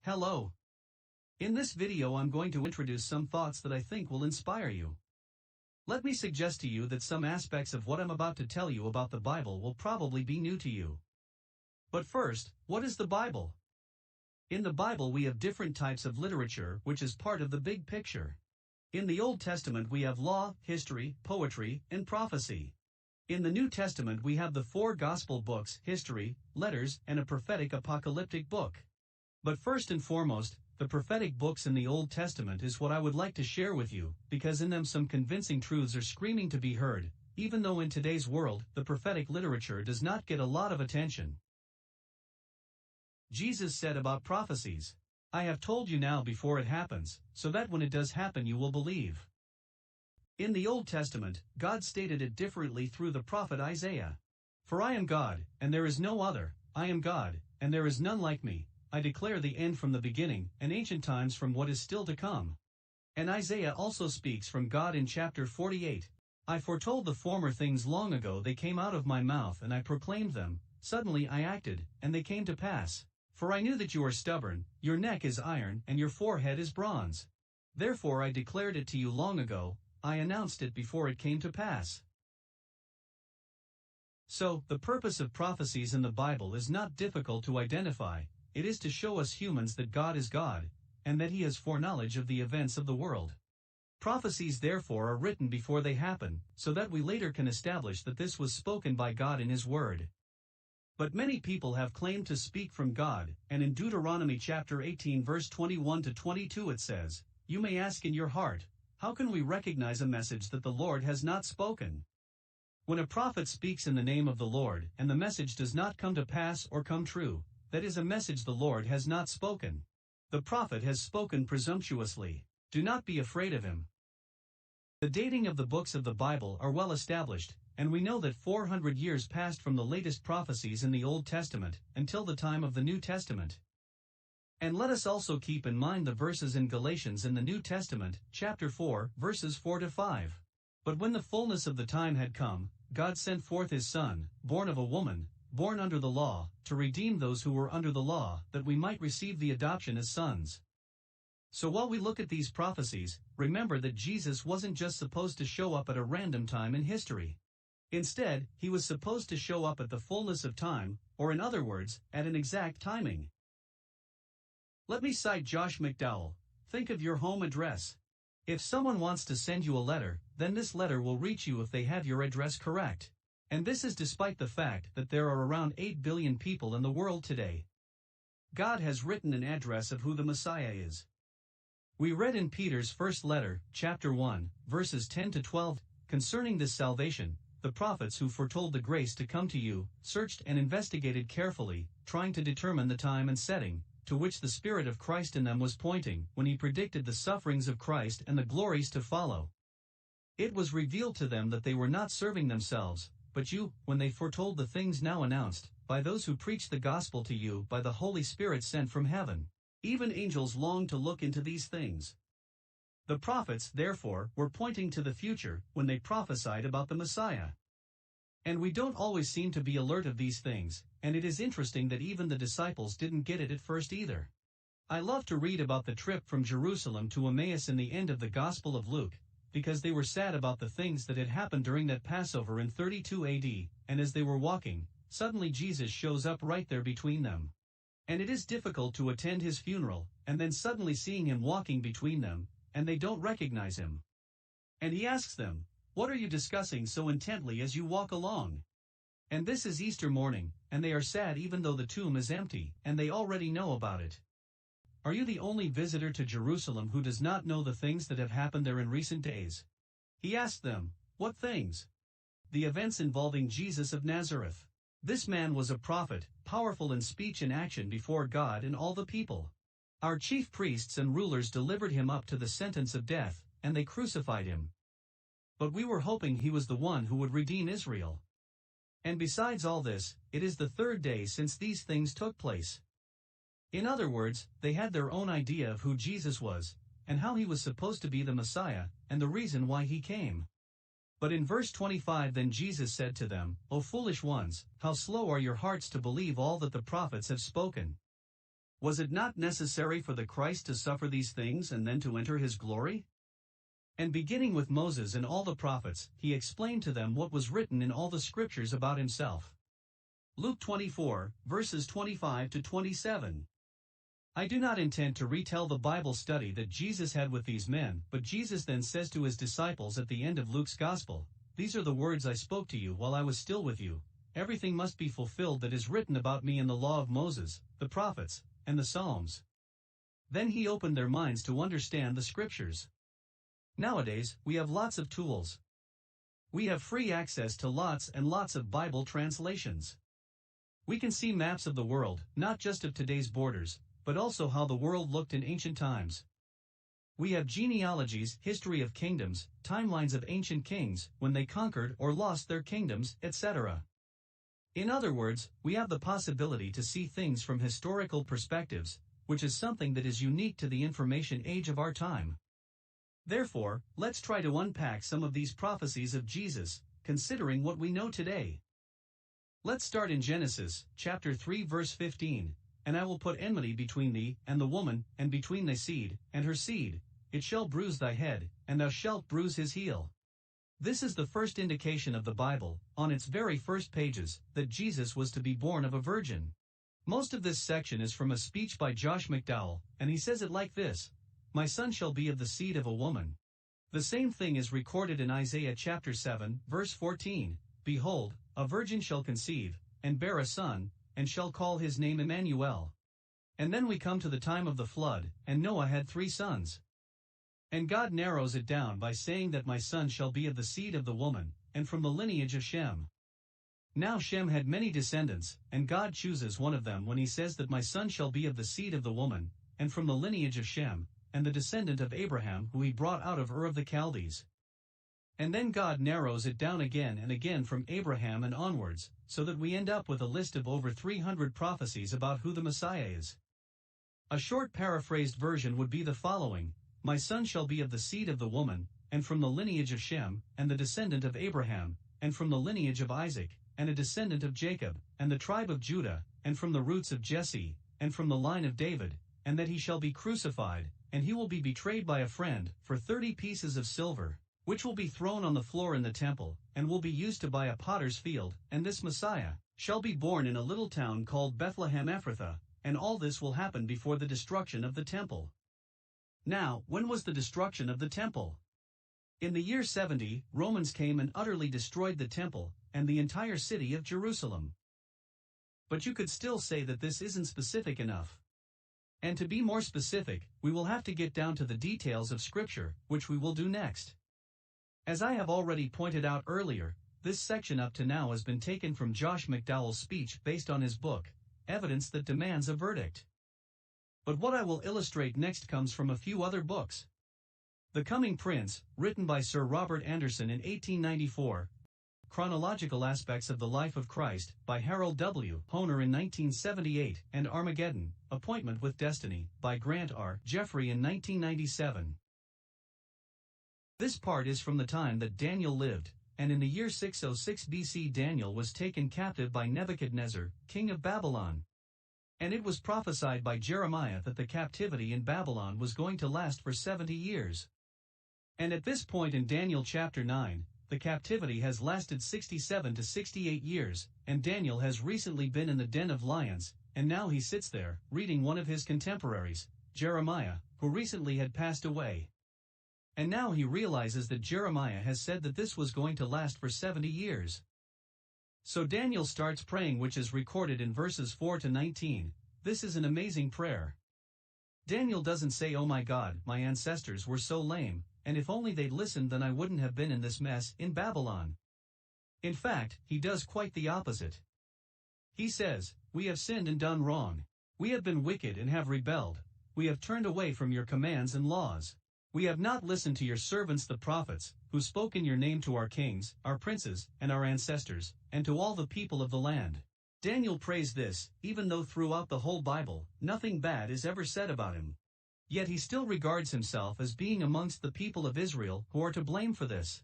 Hello. In this video I'm going to introduce some thoughts that I think will inspire you. Let me suggest to you that some aspects of what I'm about to tell you about the Bible will probably be new to you. But first, what is the Bible? In the Bible we have different types of literature which is part of the big picture. In the Old Testament we have law, history, poetry, and prophecy. In the New Testament we have the 4 gospel books, history, letters, and a prophetic apocalyptic book. But first and foremost, the prophetic books in the Old Testament is what I would like to share with you, because in them some convincing truths are screaming to be heard, even though in today's world, the prophetic literature does not get a lot of attention. Jesus said about prophecies, "I have told you now before it happens, so that when it does happen you will believe." In the Old Testament, God stated it differently through the prophet Isaiah. "For I am God, and there is no other, I am God, and there is none like me. I declare the end from the beginning, and ancient times from what is still to come." And Isaiah also speaks from God in chapter 48. "I foretold the former things long ago, they came out of my mouth and I proclaimed them, suddenly I acted, and they came to pass. For I knew that you are stubborn, your neck is iron and your forehead is bronze. Therefore I declared it to you long ago, I announced it before it came to pass." So, the purpose of prophecies in the Bible is not difficult to identify. It is to show us humans that God is God, and that He has foreknowledge of the events of the world. Prophecies therefore are written before they happen, so that we later can establish that this was spoken by God in His Word. But many people have claimed to speak from God, and in Deuteronomy chapter 18 verse 21 to 22 it says, "You may ask in your heart, how can we recognize a message that the Lord has not spoken?" When a prophet speaks in the name of the Lord, and the message does not come to pass or come true, that is a message the Lord has not spoken. The prophet has spoken presumptuously. Do not be afraid of him. The dating of the books of the Bible are well established, and we know that 400 years passed from the latest prophecies in the Old Testament until the time of the New Testament. And let us also keep in mind the verses in Galatians in the New Testament, chapter 4, verses 4 to 5. "But when the fullness of the time had come, God sent forth His Son, born of a woman, born under the law, to redeem those who were under the law, that we might receive the adoption as sons." So while we look at these prophecies, remember that Jesus wasn't just supposed to show up at a random time in history. Instead, He was supposed to show up at the fullness of time, or in other words, at an exact timing. Let me cite Josh McDowell. Think of your home address. If someone wants to send you a letter, then this letter will reach you if they have your address correct. And this is despite the fact that there are around 8 billion people in the world today. God has written an address of who the Messiah is. We read in Peter's first letter, chapter 1, verses 10 to 12, concerning this salvation, the prophets who foretold the grace to come to you, searched and investigated carefully, trying to determine the time and setting, to which the Spirit of Christ in them was pointing, when He predicted the sufferings of Christ and the glories to follow. It was revealed to them that they were not serving themselves, but you, when they foretold the things now announced, by those who preached the gospel to you by the Holy Spirit sent from heaven. Even angels long to look into these things. The prophets, therefore, were pointing to the future, when they prophesied about the Messiah. And we don't always seem to be alert of these things, and it is interesting that even the disciples didn't get it at first either. I love to read about the trip from Jerusalem to Emmaus in the end of the Gospel of Luke, because they were sad about the things that had happened during that Passover in 32 AD, and as they were walking, suddenly Jesus shows up right there between them. And it is difficult to attend His funeral, and then suddenly seeing Him walking between them, and they don't recognize Him. And He asks them, "What are you discussing so intently as you walk along?" And this is Easter morning, and they are sad even though the tomb is empty, and they already know about it. Are you the only visitor to Jerusalem who does not know the things that have happened there in recent days? He asked them, "What things?" The events involving Jesus of Nazareth. This man was a prophet, powerful in speech and action before God and all the people. Our chief priests and rulers delivered Him up to the sentence of death, and they crucified Him. But we were hoping He was the one who would redeem Israel. And besides all this, it is the 3rd day since these things took place. In other words, they had their own idea of who Jesus was, and how He was supposed to be the Messiah, and the reason why He came. But in verse 25 then Jesus said to them, "O foolish ones, how slow are your hearts to believe all that the prophets have spoken? Was it not necessary for the Christ to suffer these things and then to enter his glory? And beginning with Moses and all the prophets, he explained to them what was written in all the scriptures about himself. Luke 24, verses 25 to 27. I do not intend to retell the Bible study that Jesus had with these men, but Jesus then says to his disciples at the end of Luke's Gospel, "These are the words I spoke to you while I was still with you. Everything must be fulfilled that is written about me in the law of Moses, the prophets, and the Psalms." Then he opened their minds to understand the scriptures. Nowadays, we have lots of tools. We have free access to lots and lots of Bible translations. We can see maps of the world, not just of today's borders, but also how the world looked in ancient times. We have genealogies, history of kingdoms, timelines of ancient kings, when they conquered or lost their kingdoms, etc. In other words, we have the possibility to see things from historical perspectives, which is something that is unique to the information age of our time. Therefore, let's try to unpack some of these prophecies of Jesus, considering what we know today. Let's start in Genesis, chapter 3 verse 15, "And I will put enmity between thee and the woman, and between thy seed and her seed. It shall bruise thy head, and thou shalt bruise his heel." This is the first indication of the Bible, on its very first pages, that Jesus was to be born of a virgin. Most of this section is from a speech by Josh McDowell, and he says it like this: "My son shall be of the seed of a woman." The same thing is recorded in Isaiah chapter 7, verse 14, "Behold, a virgin shall conceive, and bear a son, and shall call his name Emmanuel." And then we come to the time of the flood, and Noah had 3 sons. And God narrows it down by saying that my son shall be of the seed of the woman, and from the lineage of Shem. Now Shem had many descendants, and God chooses one of them when he says that my son shall be of the seed of the woman, and from the lineage of Shem, and the descendant of Abraham who he brought out of Ur of the Chaldees. And then God narrows it down again and again from Abraham and onwards, so that we end up with a list of over 300 prophecies about who the Messiah is. A short paraphrased version would be the following: "My son shall be of the seed of the woman, and from the lineage of Shem, and the descendant of Abraham, and from the lineage of Isaac, and a descendant of Jacob, and the tribe of Judah, and from the roots of Jesse, and from the line of David, and that he shall be crucified, and he will be betrayed by a friend, for 30 pieces of silver, which will be thrown on the floor in the temple, and will be used to buy a potter's field, and this Messiah shall be born in a little town called Bethlehem Ephrathah, and all this will happen before the destruction of the temple." Now, when was the destruction of the temple? In the year 70, Romans came and utterly destroyed the temple, and the entire city of Jerusalem. But you could still say that this isn't specific enough. And to be more specific, we will have to get down to the details of Scripture, which we will do next. As I have already pointed out earlier, this section up to now has been taken from Josh McDowell's speech based on his book, Evidence That Demands a Verdict. But what I will illustrate next comes from a few other books. The Coming Prince, written by Sir Robert Anderson in 1894, Chronological Aspects of the Life of Christ, by Harold W. Hoehner in 1978, and Armageddon, Appointment with Destiny, by Grant R. Jeffrey in 1997. This part is from the time that Daniel lived, and in the year 606 BC Daniel was taken captive by Nebuchadnezzar, king of Babylon. And it was prophesied by Jeremiah that the captivity in Babylon was going to last for 70 years. And at this point in Daniel chapter 9, the captivity has lasted 67 to 68 years, and Daniel has recently been in the den of lions, and now he sits there, reading one of his contemporaries, Jeremiah, who recently had passed away. And now he realizes that Jeremiah has said that this was going to last for 70 years. So Daniel starts praying, which is recorded in verses 4 to 19. This is an amazing prayer. Daniel doesn't say, "Oh my God, my ancestors were so lame, and if only they'd listened then I wouldn't have been in this mess in Babylon." In fact, he does quite the opposite. He says, "We have sinned and done wrong. We have been wicked and have rebelled. We have turned away from your commands and laws. We have not listened to your servants the prophets, who spoke in your name to our kings, our princes, and our ancestors, and to all the people of the land." Daniel prays this, even though throughout the whole Bible, nothing bad is ever said about him. Yet he still regards himself as being amongst the people of Israel who are to blame for this.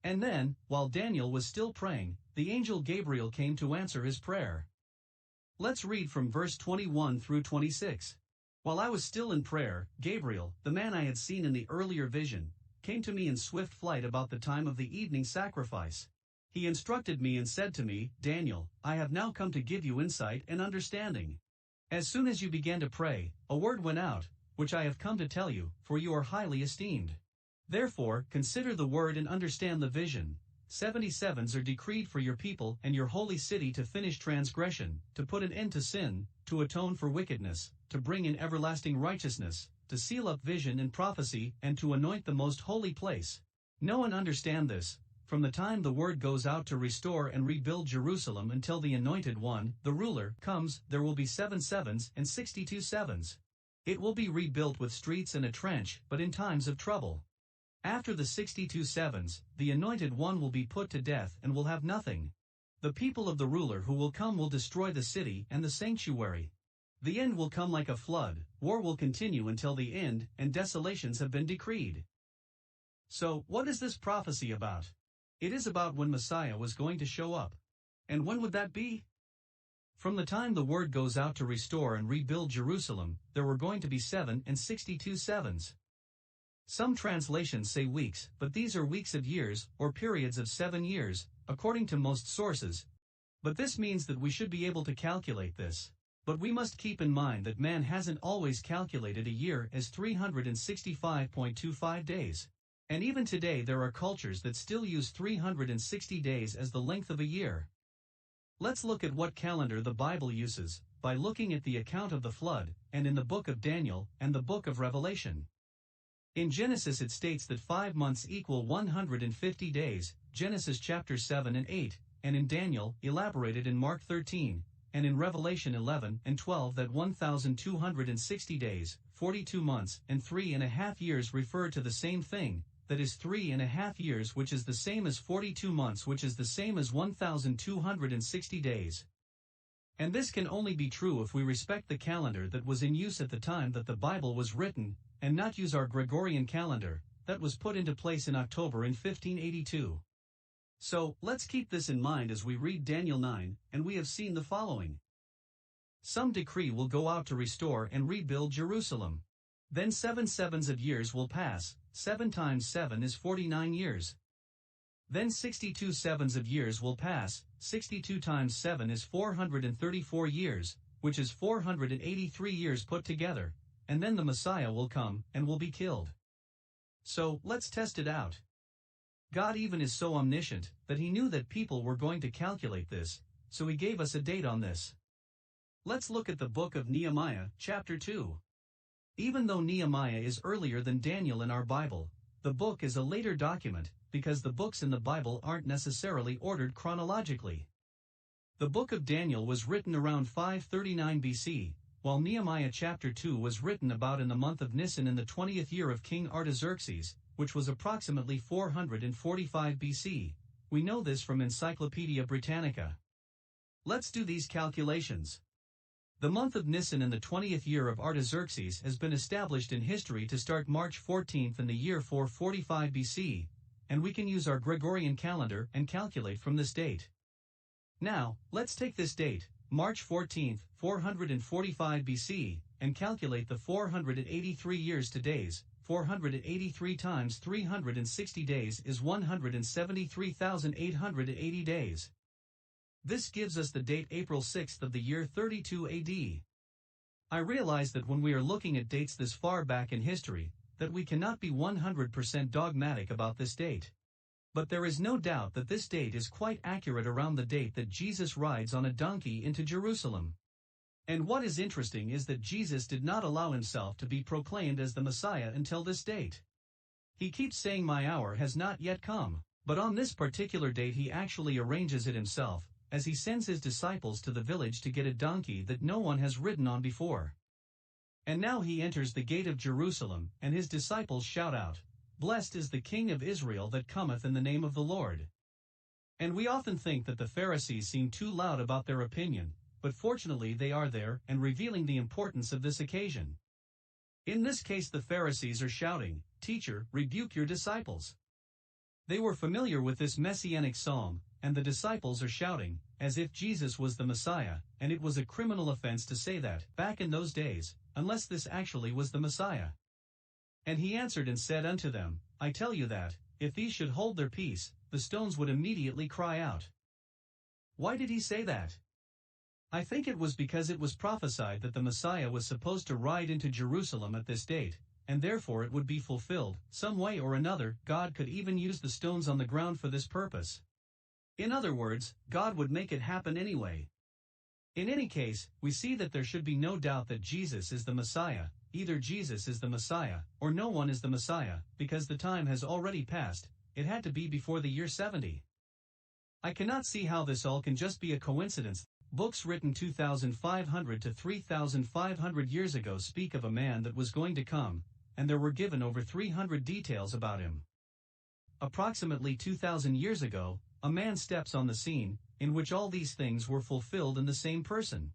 And then, while Daniel was still praying, the angel Gabriel came to answer his prayer. Let's read from verse 21 through 26. While I was still in prayer, Gabriel, the man I had seen in the earlier vision, came to me in swift flight about the time of the evening sacrifice. He instructed me and said to me, Daniel, I have now come to give you insight and understanding. As soon as you began to pray, a word went out, which I have come to tell you, for you are highly esteemed. Therefore, consider the word and understand the vision. 77s are decreed for your people and your holy city to finish transgression, to put an end to sin, to atone for wickedness, to bring in everlasting righteousness, to seal up vision and prophecy, and to anoint the most holy place. Know and understand this. From the time the word goes out to restore and rebuild Jerusalem until the Anointed One, the ruler, comes, there will be 7 sevens and 62 sevens. It will be rebuilt with streets and a trench, but in times of trouble. After the 62 sevens, the Anointed One will be put to death and will have nothing. The people of the ruler who will come will destroy the city and the sanctuary. The end will come like a flood, war will continue until the end, and desolations have been decreed. So, what is this prophecy about? It is about when Messiah was going to show up. And when would that be? From the time the word goes out to restore and rebuild Jerusalem, there were going to be 7 and 62 sevens. Some translations say weeks, but these are weeks of years, or periods of 7 years, according to most sources. But this means that we should be able to calculate this. But we must keep in mind that man hasn't always calculated a year as 365.25 days. And even today there are cultures that still use 360 days as the length of a year. Let's look at what calendar the Bible uses, by looking at the account of the flood, and in the book of Daniel, and the book of Revelation. In Genesis it states that 5 months equal 150 days, Genesis chapter 7 and 8, and in Daniel, elaborated in Mark 13, and in Revelation 11 and 12 that 1,260 days, 42 months, and 3.5 years refer to the same thing, that is 3.5 years, which is the same as 42 months, which is the same as 1,260 days. And this can only be true if we respect the calendar that was in use at the time that the Bible was written, and not use our Gregorian calendar, that was put into place in October in 1582. So, let's keep this in mind as we read Daniel 9, and we have seen the following. Some decree will go out to restore and rebuild Jerusalem. Then 7 sevens of years will pass, 7 times 7 is 49 years. Then 62 sevens of years will pass, 62 times 7 is 434 years, which is 483 years put together, and then the Messiah will come, and will be killed. So, let's test it out. God even is so omniscient, that he knew that people were going to calculate this, so he gave us a date on this. Let's look at the book of Nehemiah, chapter 2. Even though Nehemiah is earlier than Daniel in our Bible, the book is a later document, because the books in the Bible aren't necessarily ordered chronologically. The book of Daniel was written around 539 BC, while Nehemiah chapter 2 was written about in the month of Nisan in the 20th year of King Artaxerxes, which was approximately 445 BC. We know this from Encyclopedia Britannica. Let's do these calculations. The month of Nisan in the 20th year of Artaxerxes has been established in history to start March 14th in the year 445 BC, and we can use our Gregorian calendar and calculate from this date. Now, let's take this date, March 14th, 445 BC, and calculate the 483 years to days. 483 times 360 days is 173,880 days. This gives us the date April 6th of the year 32 AD. I realize that when we are looking at dates this far back in history, that we cannot be 100% dogmatic about this date. But there is no doubt that this date is quite accurate around the date that Jesus rides on a donkey into Jerusalem. And what is interesting is that Jesus did not allow himself to be proclaimed as the Messiah until this date. He keeps saying my hour has not yet come, but on this particular date he actually arranges it himself, as he sends his disciples to the village to get a donkey that no one has ridden on before. And now he enters the gate of Jerusalem, and his disciples shout out, "Blessed is the King of Israel that cometh in the name of the Lord." And we often think that the Pharisees seem too loud about their opinion, but fortunately they are there and revealing the importance of this occasion. In this case the Pharisees are shouting, "Teacher, rebuke your disciples." They were familiar with this messianic psalm, and the disciples are shouting, as if Jesus was the Messiah, and it was a criminal offense to say that, back in those days, unless this actually was the Messiah. And he answered and said unto them, I tell you that, if these should hold their peace, the stones would immediately cry out. Why did he say that? I think it was because it was prophesied that the Messiah was supposed to ride into Jerusalem at this date, and therefore it would be fulfilled. Some way or another, God could even use the stones on the ground for this purpose. In other words, God would make it happen anyway. In any case, we see that there should be no doubt that Jesus is the Messiah. Either Jesus is the Messiah, or no one is the Messiah, because the time has already passed. It had to be before the year 70. I cannot see how this all can just be a coincidence. Books written 2,500 to 3,500 years ago speak of a man that was going to come, and there were given over 300 details about him. Approximately 2,000 years ago, a man steps on the scene, in which all these things were fulfilled in the same person.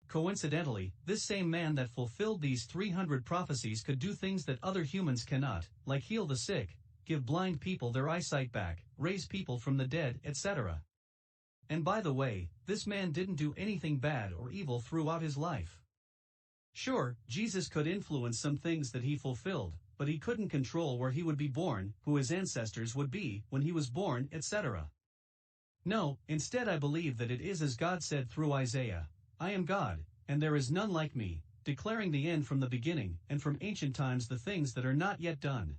Coincidentally, this same man that fulfilled these 300 prophecies could do things that other humans cannot, like heal the sick, give blind people their eyesight back, raise people from the dead, etc. And by the way, this man didn't do anything bad or evil throughout his life. Sure, Jesus could influence some things that he fulfilled, but he couldn't control where he would be born, who his ancestors would be when he was born, etc. No, instead I believe that it is as God said through Isaiah, I am God, and there is none like me, declaring the end from the beginning, and from ancient times the things that are not yet done.